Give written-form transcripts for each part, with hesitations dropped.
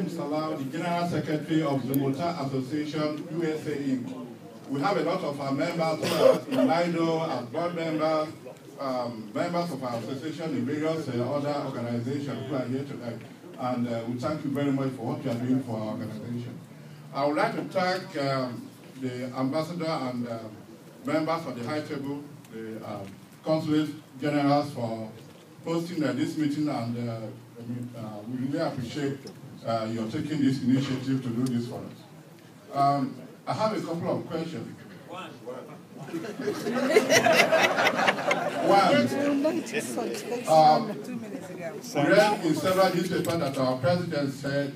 Salam, the General Secretary of the Motor Association, USA Inc. We have a lot of our members who are in NIDO, as board members, members of our association in various other organizations who are here tonight. And we thank you very much for what you are doing for our organization. I would like to thank the ambassador and members of the high table, the consulate generals for hosting this meeting, and we really appreciate your taking this initiative to do this for us. I have a couple of questions. One. We read in several newspapers that our president said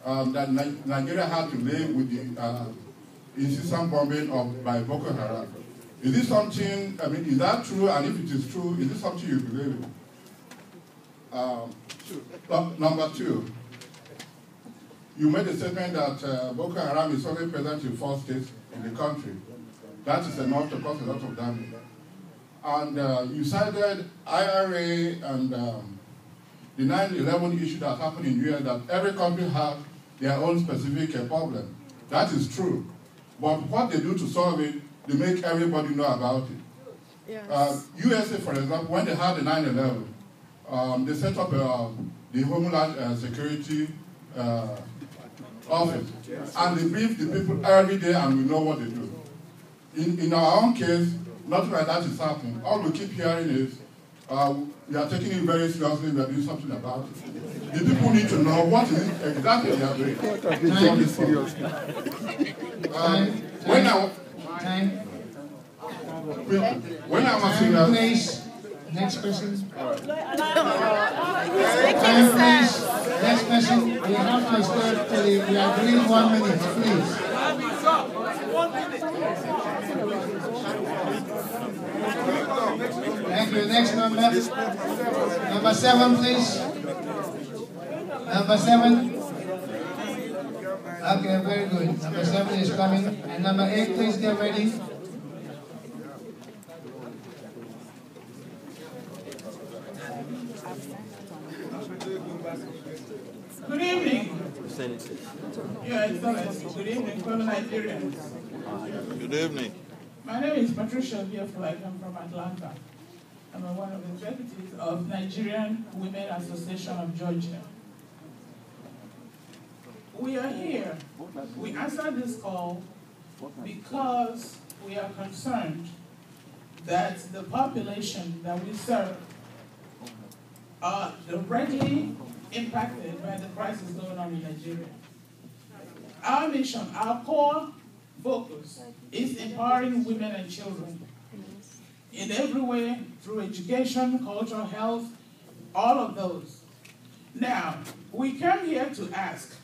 that Nigeria had to live with the incessant bombing by Boko Haram. Is this something, is that true? And if it is true, is this something you believe in? Number two, you made a statement that Boko Haram is only present in 4 states in the country. That is enough to cause a lot of damage. And you cited IRA and the 9/11 issue that happened in the US, that every country has their own specific problem. That is true. But what they do to solve it, they make everybody know about it. Yes. USA, for example, when they had the 9/11, they set up the Homeland Security office. And they brief the people every day, and we know what they do. In our own case, nothing like that is happening. All we keep hearing is, we are taking it very seriously, we are doing something about it. The people need to know what is it exactly they are doing. When I was in please, next person. Time, please. Next person. We have to start till we are doing 1 minute, please. Thank you. Next number. Number 7, please. Number 7. Okay, very good. Number 7 is coming. And number 8, please get ready. Good evening. Your Excellency. Good evening, fellow Nigerians. Good evening. My name is Patricia Biafulike. I'm from Atlanta. I'm one of the executives of Nigerian Women Association of Georgia. We are here. We answered this call because we are concerned that the population that we serve are directly impacted by the crisis going on in Nigeria. Our mission, our core focus is empowering women and children in every way, through education, culture, health, all of those. Now, we came here to ask,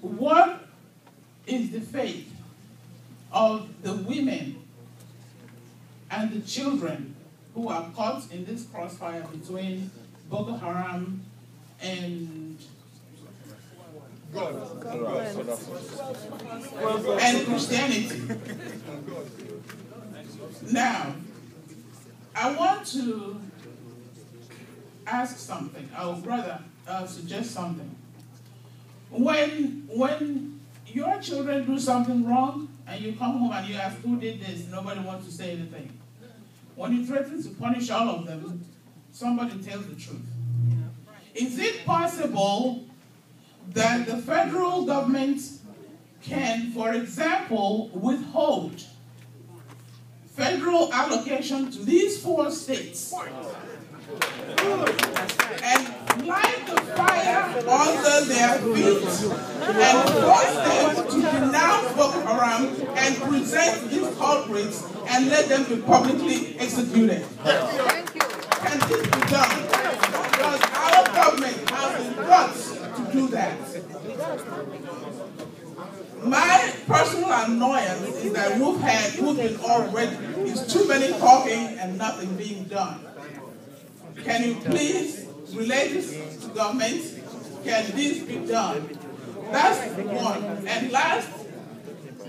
what is the fate of the women and the children who are caught in this crossfire between Boko Haram and Christianity? Now, I want to ask something, or rather suggest something. When your children do something wrong and you come home and you ask who did this, nobody wants to say anything. When you threaten to punish all of them, somebody tells the truth. Is it possible that the federal government can, for example, withhold federal allocation to these 4 states and light the fire under their feet and force them to denounce Boko Haram and present these culprits and let them be publicly executed? Thank you. Can this be done? Because our government has the guts to do that. My personal annoyance is that we've been already, it's too many talking and nothing being done. Can you please relate this to government? Can this be done? That's one. And last,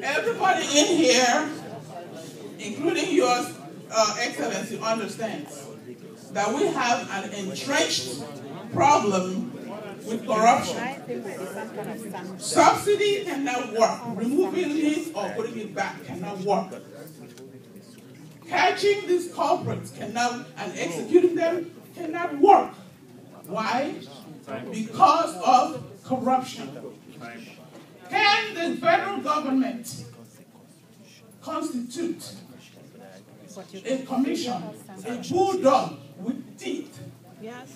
everybody in here, including yours, Excellency, understands that we have an entrenched problem with corruption. Subsidy cannot work. Removing it or putting it back cannot work. Catching these culprits cannot, and executing them cannot work. Why? Because of corruption. Can the federal government constitute a commission, a bulldog with teeth, that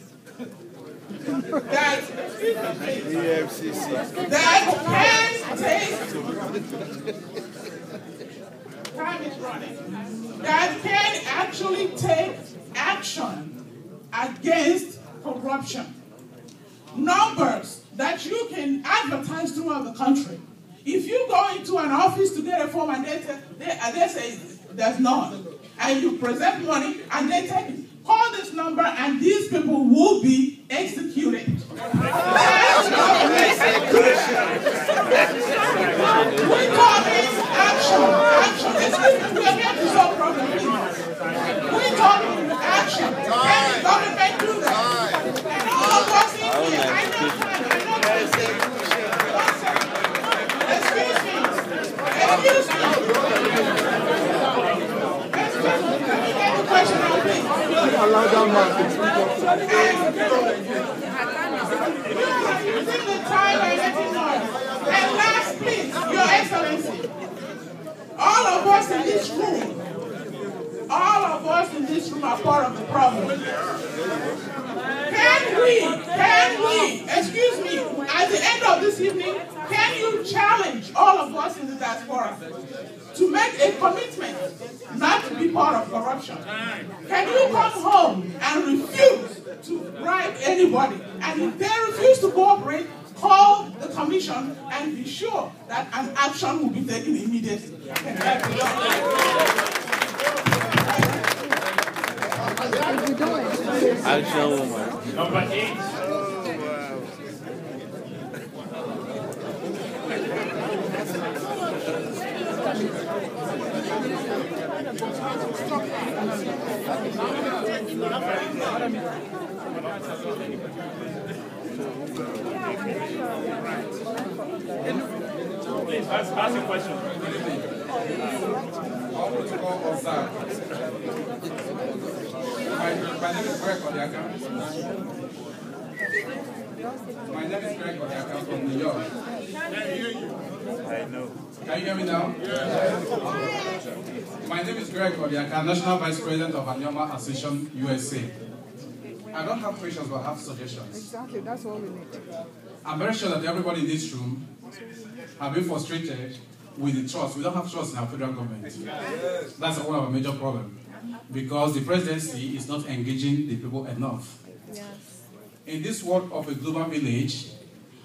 can take, time is running, that can actually take action against corruption? Numbers that you can advertise throughout the country. If you go into an office to get a form and they say there's none, and you present money and they take it, call this number and these people will be executed. That's execution. We're talking action. Excuse me, we are here to solve problems. We're talking action. Can the government do that? And all of us in here, I know time. Excuse me. Question now, please. Allow that man to speak up. Using the time and letting noise. And last, please, Your Excellency, all of us in this room are part of the problem. Can we, excuse me, at the end of this evening, can you challenge all of us in the diaspora to make a commitment not to be part of corruption? Can you come home and refuse to bribe anybody? And if they refuse to cooperate, call the commission and be sure that an action will be taken immediately. Action woman. Number 8. Please, ask a question. My name is Greg on the account. My name is Greg on the account from New York. I know. Can you hear me now? Yes. My name is Greg on the account, National Vice President of Anioma Association USA. I don't have questions, but I have suggestions. Exactly, that's all we need. I'm very sure that everybody in this room have been frustrated with the trust. We don't have trust in our federal government. That's one of our major problems. Because the presidency is not engaging the people enough. Yes. In this world of a global village,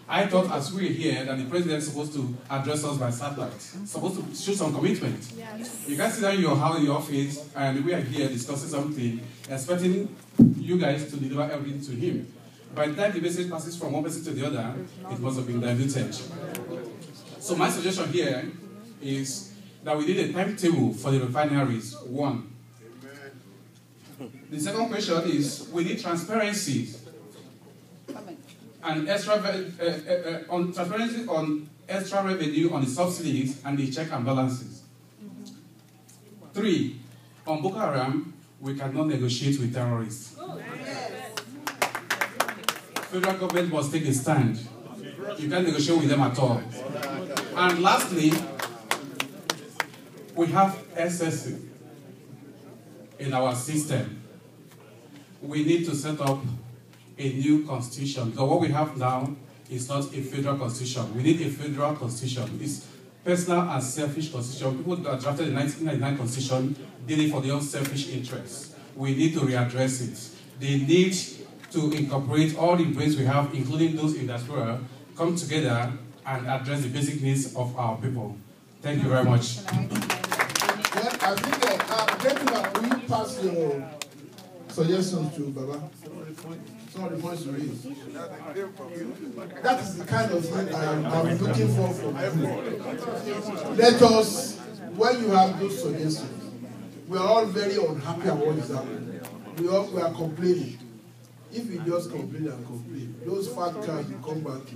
I thought as we are here that the president is supposed to address us by satellite, supposed to show some commitment. Yes. You can't sit down in your house, in your office, and we are here discussing something, expecting you guys to deliver everything to him. By the time the message passes from one person to the other, it must have been diluted. So my suggestion here is that we need a timetable for the refineries, one. The second question is, we need transparency and transparency on extra revenue on the subsidies and the check and balances. 3, on Boko Haram, we cannot negotiate with terrorists. Federal government must take a stand. You can't negotiate with them at all. And lastly, we have excessive in our system. We need to set up a new constitution, because what we have now is not a federal constitution. We need a federal constitution. It's personal and selfish constitution. People that drafted the 1999 constitution did it for their own selfish interests. We need to readdress it. They need to incorporate all the brains we have, including those in diaspora, come together and address the basic needs of our people. Thank you very much. Well, I think gentlemen, will you pass your suggestions to Baba? Some of the points to raise. That is the kind of thing I'm looking for from you. Let us, when you have those suggestions, we are all very unhappy about what is happening. We are complaining. If you just complain and complain, those fat cats will come back.